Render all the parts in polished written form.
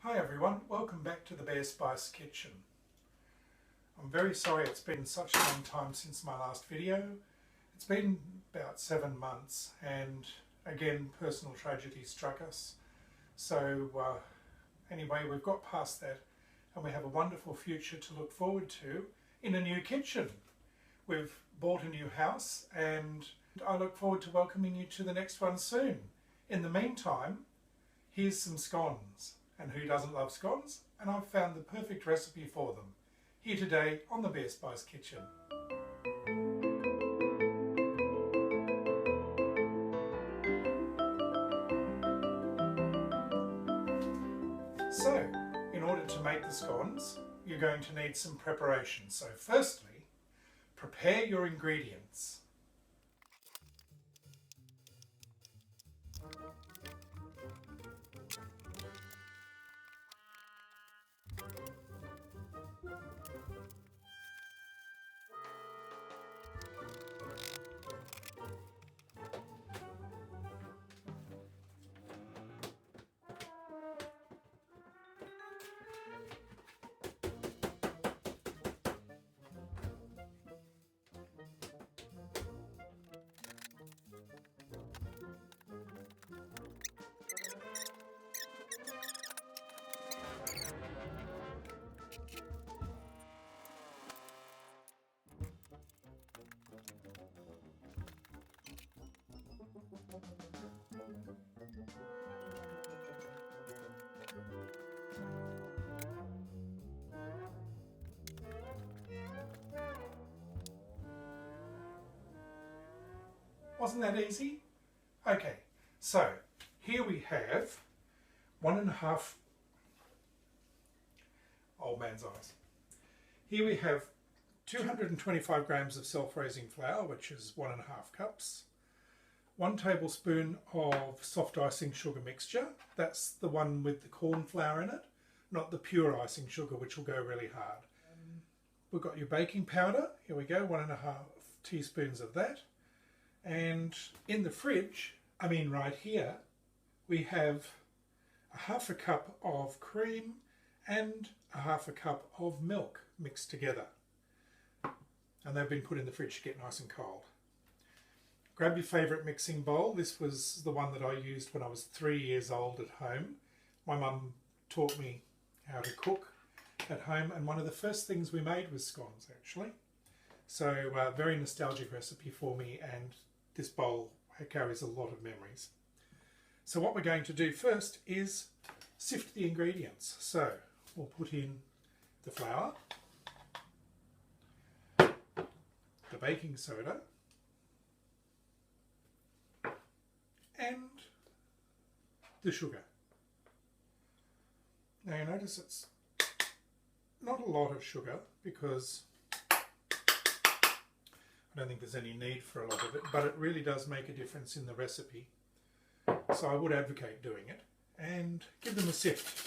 Hi everyone, welcome back to the Bear Spice Kitchen. I'm very sorry it's been such a long time since my last video. It's been about 7 months and again personal tragedy struck us. So anyway, we've got past that and we have a wonderful future to look forward to in a new kitchen. We've bought a new house and I look forward to welcoming you to the next one soon. In the meantime, here's some scones. And who doesn't love scones? And I've found the perfect recipe for them. Here today on the Bear Spice Kitchen. So, in order to make the scones, you're going to need some preparation. So firstly, prepare your ingredients. Wasn't that easy? Okay, so here we have 1.5 old man's eyes. Here we have 225 grams of self-raising flour, which is 1.5 cups. 1 tablespoon of soft icing sugar mixture. That's the one with the corn flour in it, not the pure icing sugar, which will go really hard. We've got your baking powder. Here we go, 1.5 teaspoons of that. And in the fridge, right here, we have 1/2 cup of cream and 1/2 cup of milk mixed together. And they've been put in the fridge to get nice and cold. Grab your favourite mixing bowl. This was the one that I used when I was 3 years old at home. My mum taught me how to cook at home, and one of the first things we made was scones, actually. So very nostalgic recipe for me, and this bowl carries a lot of memories. So what we're going to do first is sift the ingredients. So we'll put in the flour, the baking soda, and the sugar. Now you notice it's not a lot of sugar because I don't think there's any need for a lot of it, but it really does make a difference in the recipe. So I would advocate doing it and give them a sift.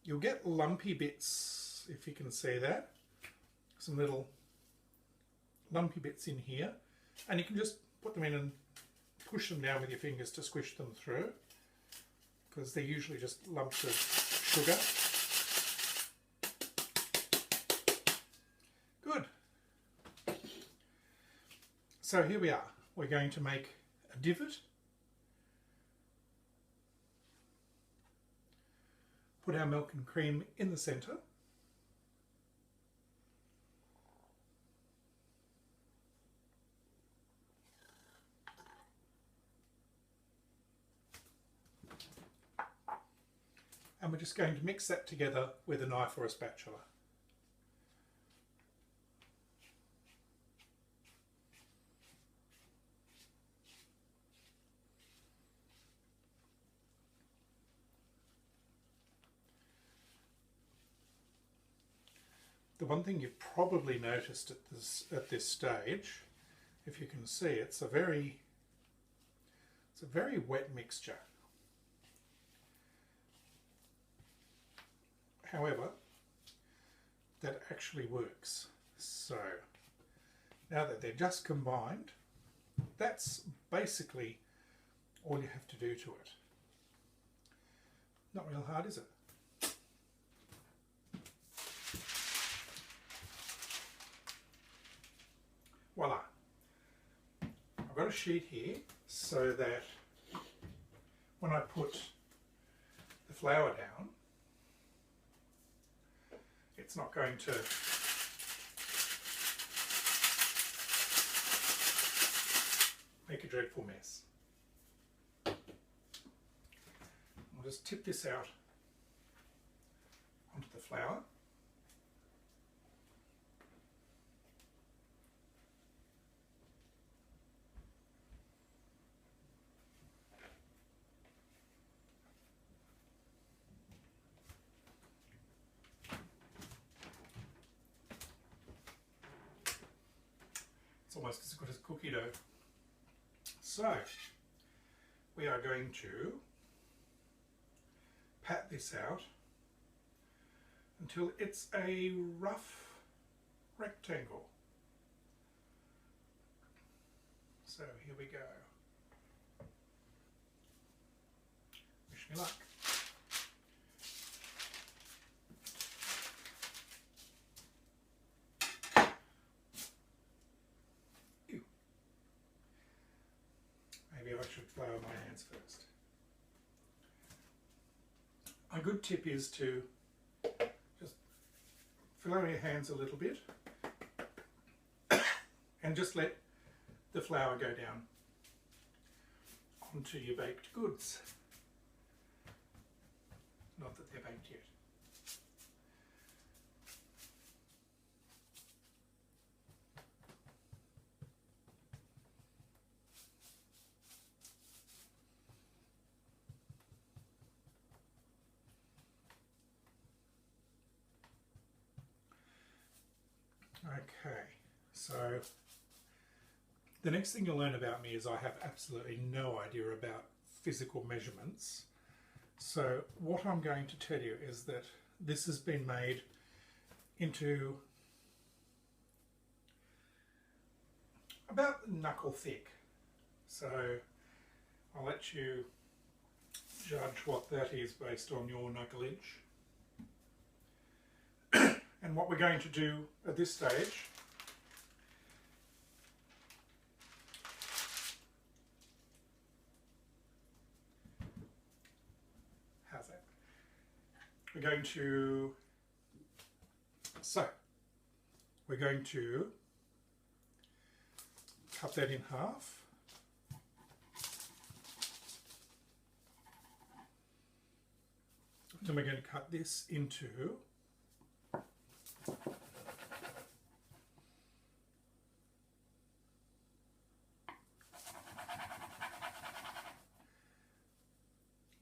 You'll get lumpy bits, if you can see that. Some little lumpy bits in here, and you can just put them in and push them down with your fingers to squish them through, because they're usually just lumps of sugar. Good. So here we are. We're going to make a divot. Put our milk and cream in the centre. And we're just going to mix that together with a knife or a spatula. The one thing you've probably noticed at this stage, if you can see, it's a very wet mixture. However, that actually works. So now that they're just combined, that's basically all you have to do to it. Not real hard, is it? Voila. I've got a sheet here so that when I put the flour down, it's not going to make a dreadful mess. I'll just tip this out onto the flour. It's almost as good as cookie dough. So we are going to pat this out until it's a rough rectangle. So here we go. Wish me luck. Maybe I should flour my hands first. A good tip is to just flour your hands a little bit and just let the flour go down onto your baked goods. Not that they're baked yet. Okay, so the next thing you'll learn about me is I have absolutely no idea about physical measurements. So what I'm going to tell you is that this has been made into about knuckle thick. So I'll let you judge what that is based on your knuckleage. And what we're going to do at this stage how's that? We're going to cut that in half. Then we're going to cut this into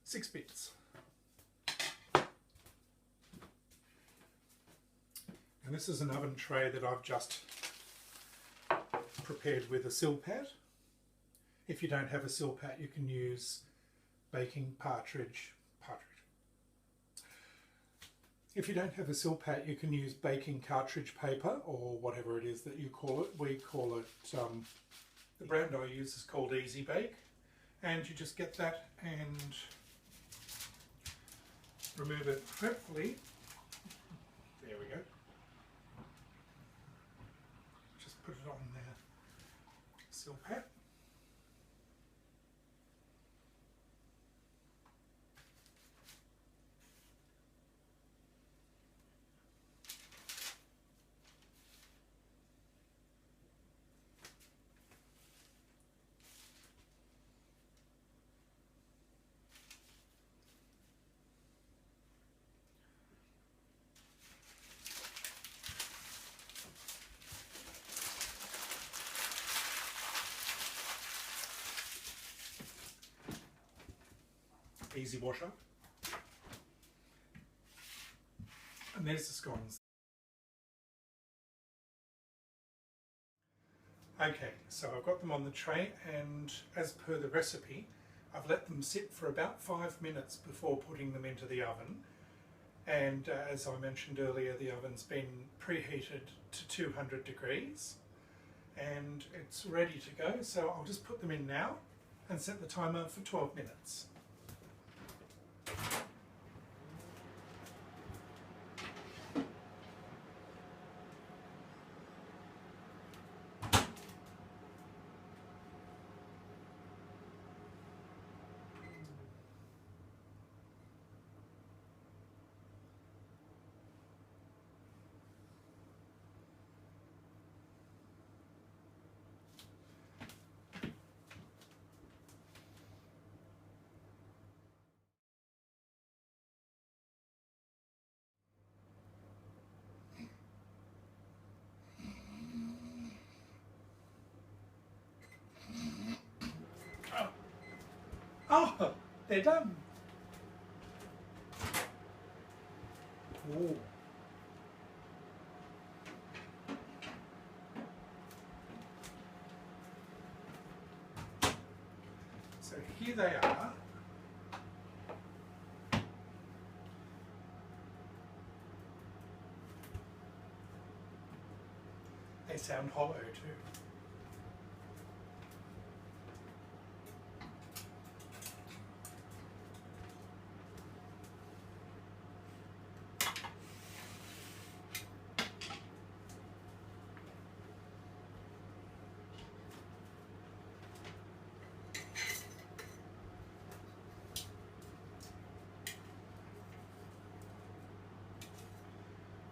6 bits. And this is an oven tray that I've just prepared with a silpat. If you don't have a silpat, you can use baking partridge. If you don't have a silpat, you can use baking cartridge paper or whatever it is that you call it. We call it, the brand I use is called Easy Bake. And you just get that and remove it, hopefully. There we go. Just put it on there. Silpat. Easy washer. And there's the scones. Okay, so I've got them on the tray, and as per the recipe, I've let them sit for about 5 minutes before putting them into the oven. And as I mentioned earlier, the oven's been preheated to 200 degrees and it's ready to go. So I'll just put them in now and set the timer for 12 minutes. Oh, they're done. Ooh. So here they are. They sound hollow too.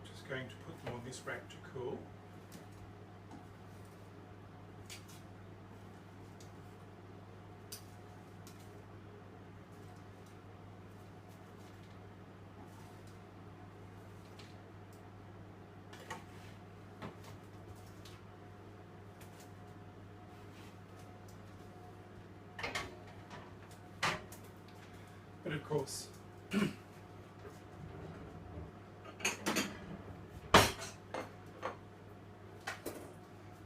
Just going to put them on this rack to cool. But of course,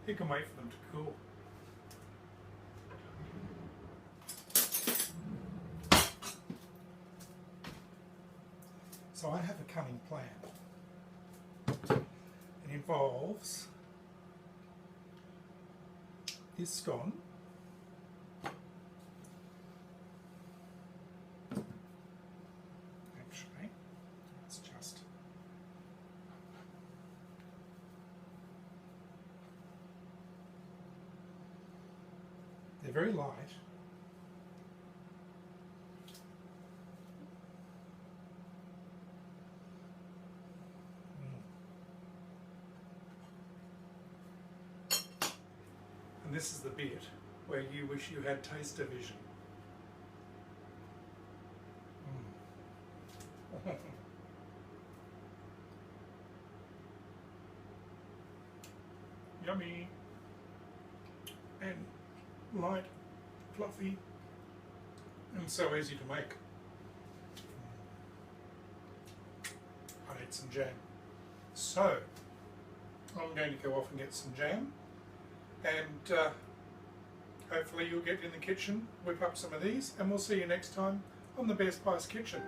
you can wait for them to cool. So I have a cunning plan. It involves this scone, actually, it's just they're very light. And this is the bit where you wish you had taster vision. Yummy and light, fluffy, and so easy to make. I need some jam. So I'm going to go off and get some jam, and hopefully you'll get in the kitchen, whip up some of these, and we'll see you next time on the Bear Spice Kitchen.